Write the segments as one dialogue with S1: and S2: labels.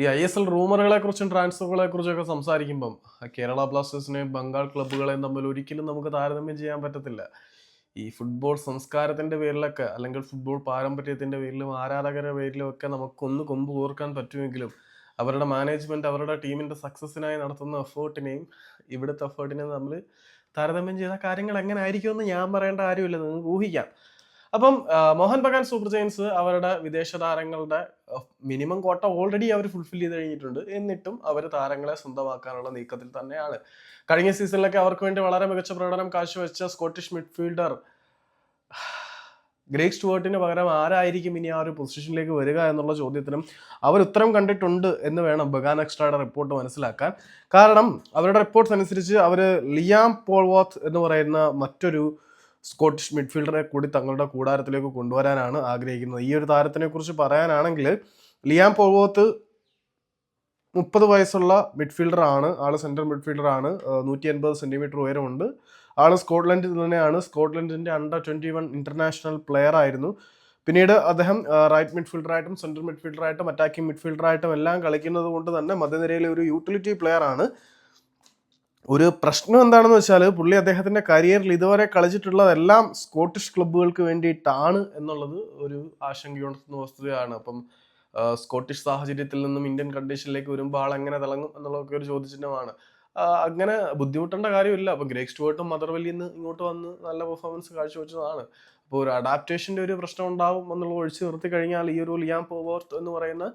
S1: ഈ ISL റൂമറുകളെ കുറിച്ചും ട്രാൻസ്ഫറുകളെ കുറിച്ചൊക്കെ സംസാരിക്കുമ്പം കേരള ബ്ലാസ്റ്റേഴ്സിനെയും ബംഗാൾ ക്ലബ്ബുകളെയും തമ്മിൽ ഒരിക്കലും നമുക്ക് താരതമ്യം ചെയ്യാൻ പറ്റത്തില്ല. ഈ ഫുട്ബോൾ സംസ്കാരത്തിന്റെ പേരിലൊക്കെ അല്ലെങ്കിൽ ഫുട്ബോൾ പാരമ്പര്യത്തിന്റെ പേരിലും ആരാധകരുടെ പേരിലും ഒക്കെ നമുക്കൊന്ന് കൊമ്പ് കോർക്കാൻ പറ്റുമെങ്കിലും അവരുടെ മാനേജ്മെന്റ് അവരുടെ ടീമിന്റെ സക്സസിനായി നടത്തുന്ന എഫേർട്ടിനെയും ഇവിടുത്തെ എഫേർട്ടിനെയും നമ്മൾ താരതമ്യം ചെയ്ത കാര്യങ്ങൾ എങ്ങനെ ആയിരിക്കുമെന്ന് ഞാൻ പറയേണ്ട കാര്യമില്ല, നിങ്ങൾക്ക് ഊഹിക്കാം. അപ്പം മോഹൻ ബഗാൻ സൂപ്പർ ജയൻസ് അവരുടെ വിദേശ താരങ്ങളുടെ മിനിമം കോട്ട ഓൾറെഡി അവർ ഫുൾഫിൽ ചെയ്ത് കഴിഞ്ഞിട്ടുണ്ട്. എന്നിട്ടും അവർ താരങ്ങളെ സ്വന്തമാക്കാനുള്ള നീക്കത്തിൽ തന്നെയാണ്. കഴിഞ്ഞ സീസണിലൊക്കെ അവർക്ക് വേണ്ടി വളരെ മികച്ച പ്രകടനം കാഴ്ചവെച്ച സ്കോട്ടിഷ് മിഡ്ഫീൽഡർ ഗ്രേഗ് സ്റ്റുവർട്ടിന് പകരം ആരായിരിക്കും ഇനി ആ ഒരു പൊസിഷനിലേക്ക് വരിക എന്നുള്ള ചോദ്യത്തിനും അവർ ഉത്തരം കണ്ടിട്ടുണ്ട് എന്ന് വേണം ബഗാൻ എക്സ്ട്രയുടെ റിപ്പോർട്ട് മനസ്സിലാക്കാൻ. കാരണം അവരുടെ റിപ്പോർട്ട്സ് അനുസരിച്ച് അവർ ലിയാം പോൾവാത്ത് എന്ന് പറയുന്ന മറ്റൊരു സ്കോട്ടിഷ് മിഡ്ഫീൽഡറെ കൂടി തങ്ങളുടെ കൂടാരത്തിലേക്ക് കൊണ്ടുവരാനാണ് ആഗ്രഹിക്കുന്നത്. ഈ ഒരു താരത്തിനെ കുറിച്ച് പറയാനാണെങ്കിൽ ലിയാം പോൾവാത്ത് 30 വയസ്സുള്ള മിഡ്ഫീൽഡർ ആണ്. ആള് സെൻട്രൽ മിഡ്ഫീൽഡർ ആണ്. 180 സെന്റിമീറ്റർ ഉയരമുണ്ട്. ആള് സ്കോട്ട്ലൻഡിൽ തന്നെയാണ്. സ്കോട്ട്ലൻഡിന്റെ അണ്ടർ-21 ഇന്റർനാഷണൽ പ്ലെയർ ആയിരുന്നു. പിന്നീട് അദ്ദേഹം റൈറ്റ് മിഡ്ഫീൽഡറായിട്ടും സെൻട്രൽ മിഡ്ഫീൽഡറായിട്ടും അറ്റാക്കിംഗ് മിഡ്ഫീൽഡറായിട്ടും എല്ലാം കളിക്കുന്നത് കൊണ്ട് തന്നെ മധ്യനിരയിലെ ഒരു യൂട്ടിലിറ്റി പ്ലെയർ ആണ്. ഒരു പ്രശ്നം എന്താണെന്ന് വെച്ചാൽ പുള്ളി അദ്ദേഹത്തിന്റെ കരിയറിൽ ഇതുവരെ കളിച്ചിട്ടുള്ളതെല്ലാം സ്കോട്ടിഷ് ക്ലബ്ബുകൾക്ക് വേണ്ടിയിട്ടാണ് എന്നുള്ളത് ഒരു ആശങ്കയുണർത്തുന്ന വസ്തുതയാണ്. അപ്പം സ്കോട്ടിഷ് സാഹചര്യത്തിൽ നിന്നും ഇന്ത്യൻ കണ്ടീഷനിലേക്ക് വരുമ്പോൾ ആൾ എങ്ങനെ തിളങ്ങും എന്നുള്ളതൊക്കെ ഒരു ചോദ്യചിഹ്നമാണ്. അങ്ങനെ ബുദ്ധിമുട്ടേണ്ട കാര്യമില്ല. അപ്പം ഗ്രേഗ് സ്റ്റുവർട്ടും മദർവെല്ലിന്ന് ഇങ്ങോട്ട് വന്ന് നല്ല പെർഫോമൻസ് കാഴ്ചവെച്ചതാണ്. അപ്പോൾ ഒരു അഡാപ്റ്റേഷന്റെ ഒരു പ്രശ്നം ഉണ്ടാവും എന്നുള്ളത് ഒഴിച്ചു നിർത്തി കഴിഞ്ഞാൽ ഈ ഒരു ലിയാം പോവർത്ത് എന്ന് പറയുന്ന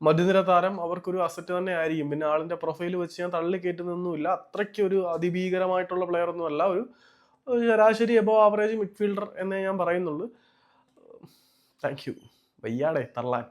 S1: മധ്യനിര താരം അവർക്കൊരു അസറ്റ് തന്നെ ആയിരിക്കും. പിന്നെ ആളിന്റെ പ്രൊഫൈൽ വെച്ച് ഞാൻ തള്ളി കയറ്റുന്നൊന്നുമില്ല. അത്രയ്ക്ക് ഒരു അതിഭീകരമായിട്ടുള്ള പ്ലെയർ ഒന്നുമല്ല. ഒരു ശരാശരി എബോ ആവറേജ് മിഡ്ഫീൽഡർ എന്നേ ഞാൻ പറയുന്നുള്ളൂ. Thank you. വയ്യാടേ തള്ളാൻ.